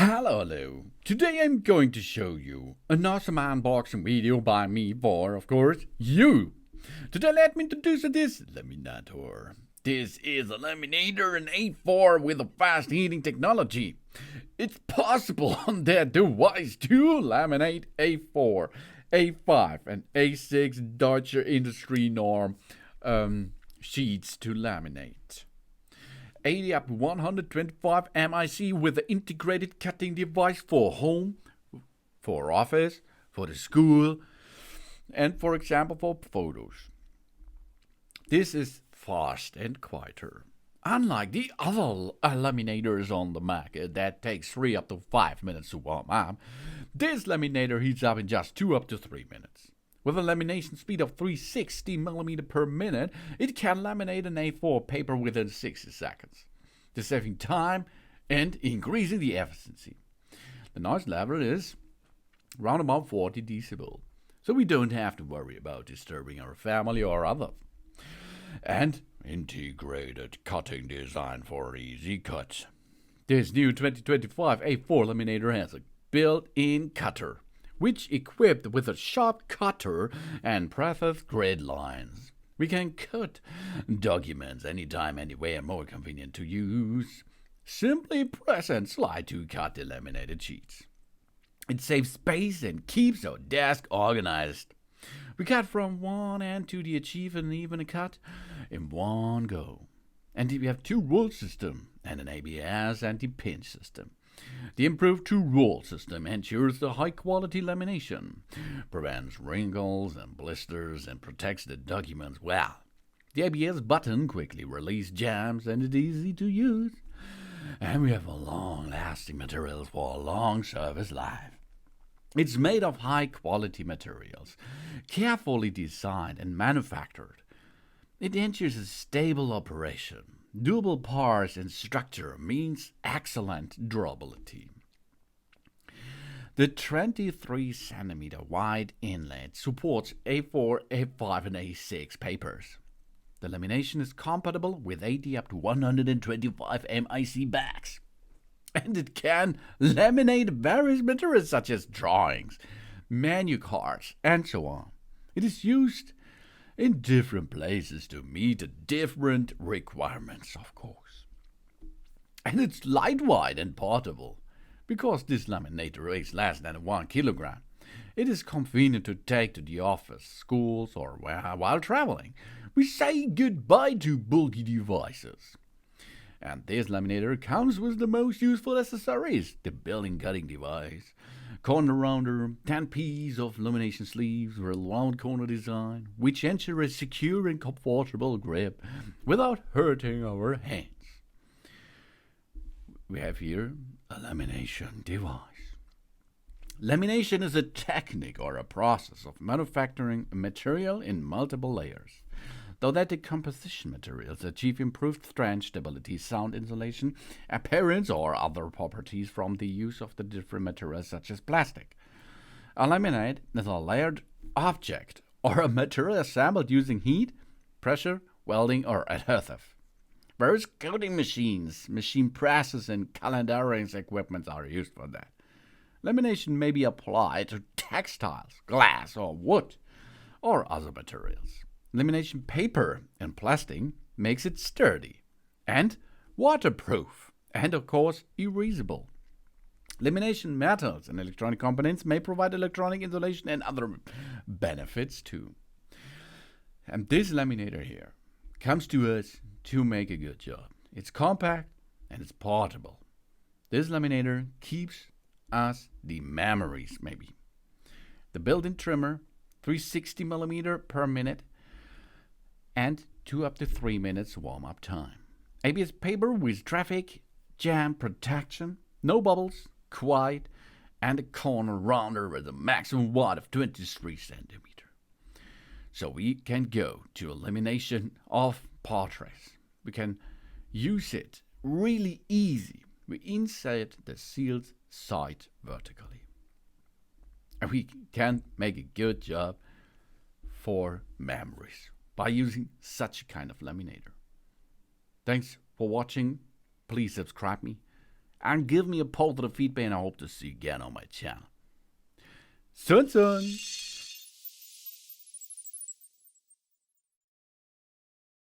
Hello. Today I'm going to show you an awesome unboxing video by me for, of course, you. Today let me introduce this Laminator. This is a Laminator in A4 with a fast heating technology. It's possible on that device to laminate A4, A5 and A6 Deutsche Industry norm sheets to laminate. 80 up to 125 MIC with the integrated cutting device for home, for office, for the school, and for example for photos. This is fast and quieter. Unlike the other laminators on the market that takes 3 up to 5 minutes to warm up, this laminator heats up in just 2 up to 3 minutes. With a lamination speed of 360 mm per minute, it can laminate an A4 paper within 60 seconds, thus saving time and increasing the efficiency. The noise level is around about 40 decibel, so we don't have to worry about disturbing our family or others. And integrated cutting design for easy cuts. This new 2025 A4 laminator has a built-in cutter, which equipped with a sharp cutter and prefab grid lines. We can cut documents anytime, anywhere, more convenient to use. Simply press and slide to cut the laminated sheets. It saves space and keeps our desk organized. We cut from one end to achieve an even cut in one go. And we have two roll system and an ABS anti-pinch system. The improved two-roll system ensures the high-quality lamination, prevents wrinkles and blisters, and protects the documents well. The ABS button quickly releases jams and is easy to use. And we have a long-lasting materials for a long service life. It's made of high-quality materials, carefully designed and manufactured. It ensures a stable operation. Durable parts and structure means excellent durability. The 23 cm wide inlet supports A4, A5 and A6 papers. The lamination is compatible with 80 up to 125 MIC bags. And it can laminate various materials such as drawings, menu cards, and so on. It is used in different places to meet the different requirements, of course. And it's lightweight and portable. Because this laminator weighs less than 1 kilogram, it is convenient to take to the office, schools, or while traveling. We say goodbye to bulky devices. And this laminator comes with the most useful accessories: the built-in cutting device, corner rounder, 10 pieces of lamination sleeves with a round corner design, which ensure a secure and comfortable grip without hurting our hands. We have here a lamination device. Lamination is a technique or a process of manufacturing a material in multiple layers, though that the composition materials achieve improved strength, stability, sound insulation, appearance, or other properties from the use of the different materials such as plastic. A laminate is a layered object or a material assembled using heat, pressure, welding, or adhesive. Various coating machines, machine presses, and calendaring equipment are used for that. Lamination may be applied to textiles, glass, or wood, or other materials. Lamination paper and plastic makes it sturdy and waterproof and, of course, erasable. Lamination metals and electronic components may provide electronic insulation and other benefits too. And this laminator here comes to us to make a good job. It's compact and it's portable. This laminator keeps us the memories, maybe. The built-in trimmer, 360 mm per minute, and 2 up to 3 minutes warm-up time. ABS paper with traffic jam protection, no bubbles, quiet, and a corner rounder with a maximum watt of 23 cm. So we can go to elimination of portraits. We can use it really easy. We insert the sealed side vertically. And we can make a good job for memories by using such a kind of laminator. Thanks for watching. Please subscribe me and give me a positive feedback, and I hope to see you again on my channel. Sun.